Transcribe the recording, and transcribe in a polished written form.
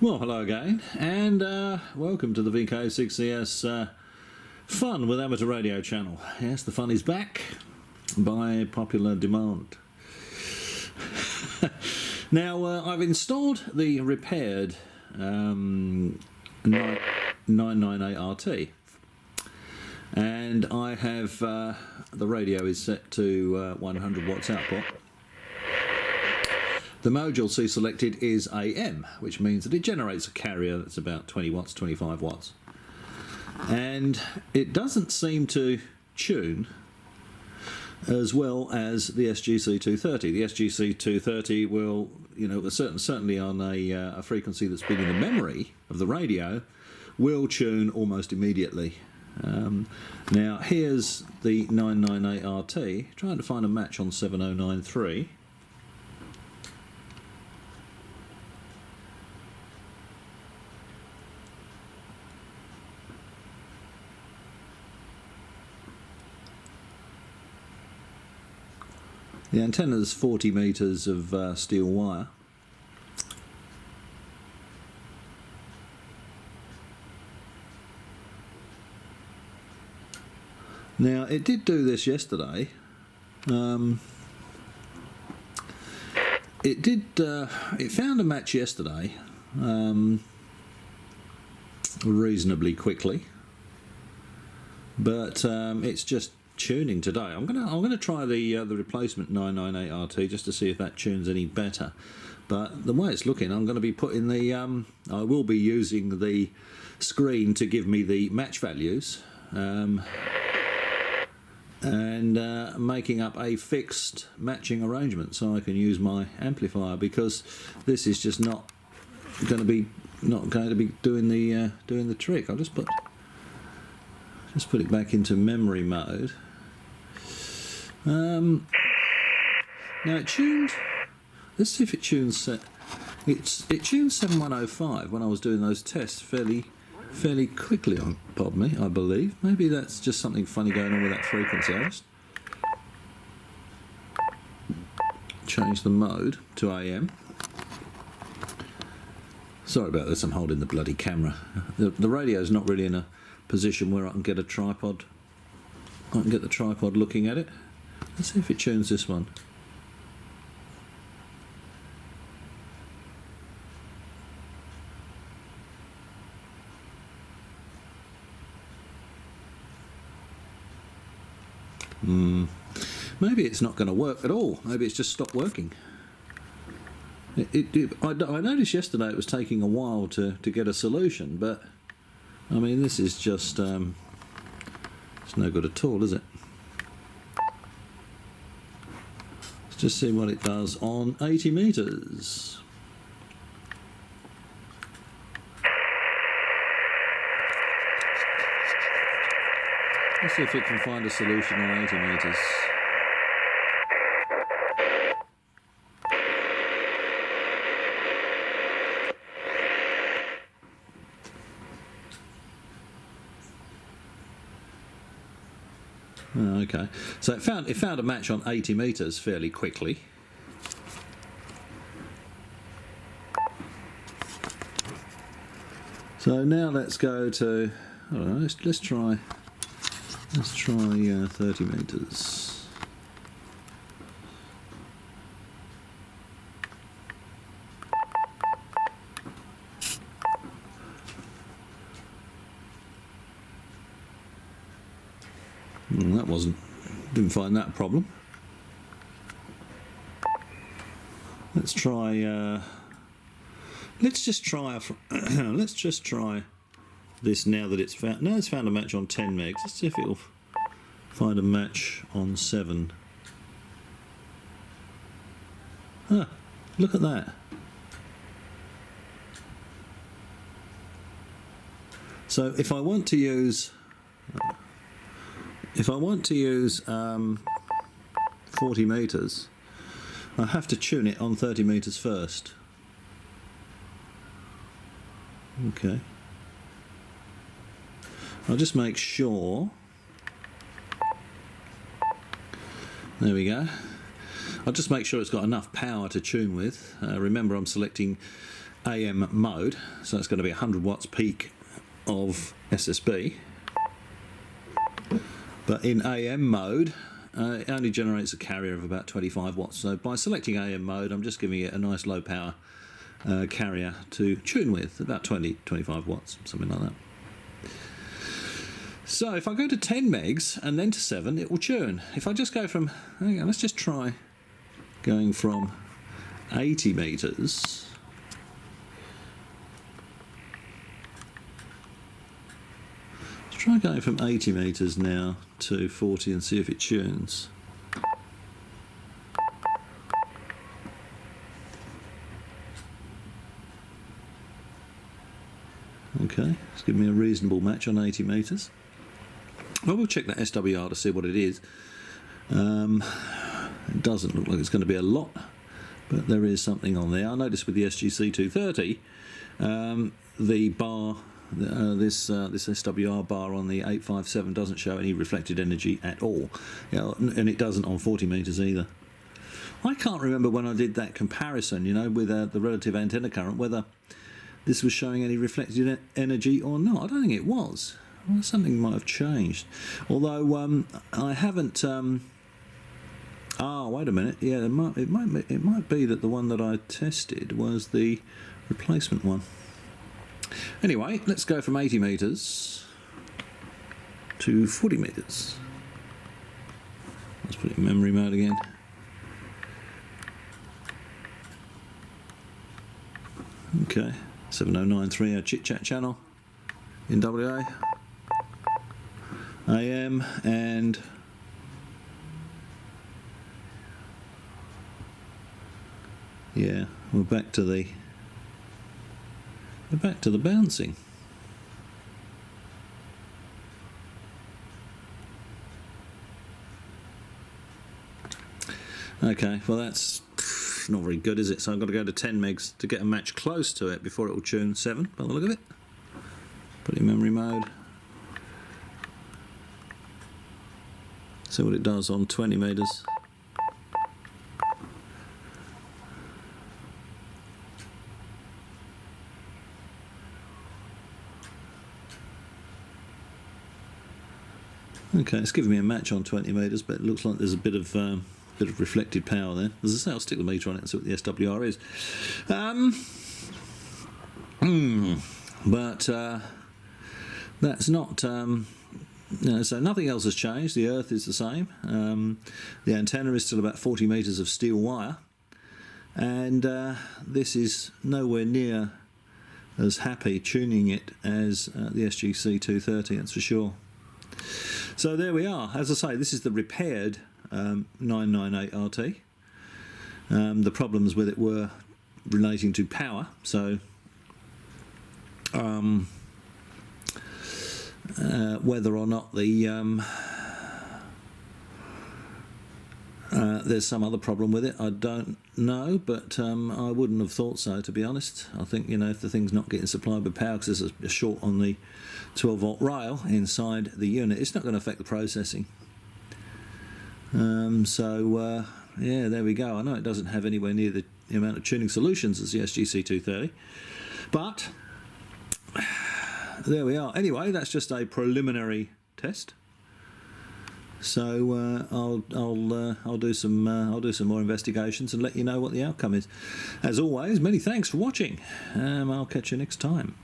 Well, hello again, and welcome to the VK6CS Fun with Amateur Radio channel. Yes, the fun is back by popular demand. Now, I've installed the repaired 998RT, and I have the radio is set to 100 watts output. The mode you'll see selected is AM, which means that it generates a carrier that's about 20 watts, 25 watts. And it doesn't seem to tune as well as the SGC230. The SGC230 will, certainly on a frequency that's been in the memory of the radio, will tune almost immediately. Now, here's the 998RT, trying to find a match on 7093. The antenna's 40 metres of steel wire. Now, it did do this yesterday. It found a match yesterday reasonably quickly, but it's just tuning today. I'm gonna try the replacement 998RT just to see if that tunes any better. But the way it's looking, I'm going to be putting the I will be using the screen to give me the match values, and making up a fixed matching arrangement so I can use my amplifier, because this is just not going to be doing the trick. I'll just put it back into memory mode. Now it tuned. Let's see if it tunes. It tuned 7105 when I was doing those tests fairly quickly on me, I believe. Maybe that's just something funny going on with that frequency. I'll just change the mode to AM. Sorry about this. I'm holding the bloody camera. The radio's not really in a position where I can get a tripod. I can get the tripod looking at it. Let's see if it tunes this one. Maybe it's not going to work at all. Maybe it's just stopped working. I noticed yesterday it was taking a while to get a solution, but I mean, this is just it's no good at all, is it? Let's just see what it does on 80 meters. Let's see if it can find a solution on 80 meters. Okay, so it found a match on 80 meters fairly quickly. So now let's go to, I don't know, let's try 30 meters. Didn't find that a problem. Let's try. Let's just try this now that it's found. Now it's found a match on 10 megs. Let's see if it'll find a match on 7. Ah, look at that. So if I want to use 40 meters, I have to tune it on 30 meters first. Okay. I'll just make sure. There we go. I'll just make sure it's got enough power to tune with. Remember, I'm selecting AM mode, so it's going to be 100 watts peak of SSB, but in AM mode it only generates a carrier of about 25 watts. So by selecting AM mode, I'm just giving it a nice low power carrier to tune with, about 20-25 watts, something like that. So if I go to 10 megs and then to 7, it will tune. If I just go from, hang on, let's just try going from 80 meters. Let's try going from 80 meters now to 40 and see if it tunes. Okay, it's giving me a reasonable match on 80 meters. Well, we'll check that SWR to see what it is. It doesn't look like it's going to be a lot, but there is something on there. I noticed with the SGC 230, the bar, this SWR bar on the 857 doesn't show any reflected energy at all, and it doesn't on 40 meters either. I can't remember when I did that comparison, you know, with the relative antenna current, whether this was showing any reflected energy or not. I don't think it was. Well, something might have changed. Although I haven't. Wait a minute. Yeah, it might be that the one that I tested was the replacement one. Anyway, let's go from 80 meters to 40 meters. Let's put it in memory mode again. Okay, 7093, our chit chat channel in WA. AM, and yeah, we're back to the bouncing. Okay, well that's not very good, is it? So I've got to go to 10 megs to get a match close to it before it will tune 7 by the look of it. Put it in memory mode. See what it does on 20 meters. Okay, it's giving me a match on 20 meters, but it looks like there's a bit of reflected power there. As I say, I'll stick the meter on it and see what the SWR is. But that's not. No, so nothing else has changed. The earth is the same. The antenna is still about 40 meters of steel wire, and this is nowhere near as happy tuning it as the SGC 230, that's for sure. So there we are. As I say, this is the repaired 998RT. The problems with it were relating to power, so whether or not there's some other problem with it, I don't know, but I wouldn't have thought so, to be honest. I think, you know, if the thing's not getting supplied with power because there's a short on the 12 volt rail inside the unit, it's not going to affect the processing. Yeah, there we go. I know it doesn't have anywhere near the amount of tuning solutions as the SGC 230, but there we are. Anyway, that's just a preliminary test. So I'll do some more investigations and let you know what the outcome is. As always, many thanks for watching. I'll catch you next time.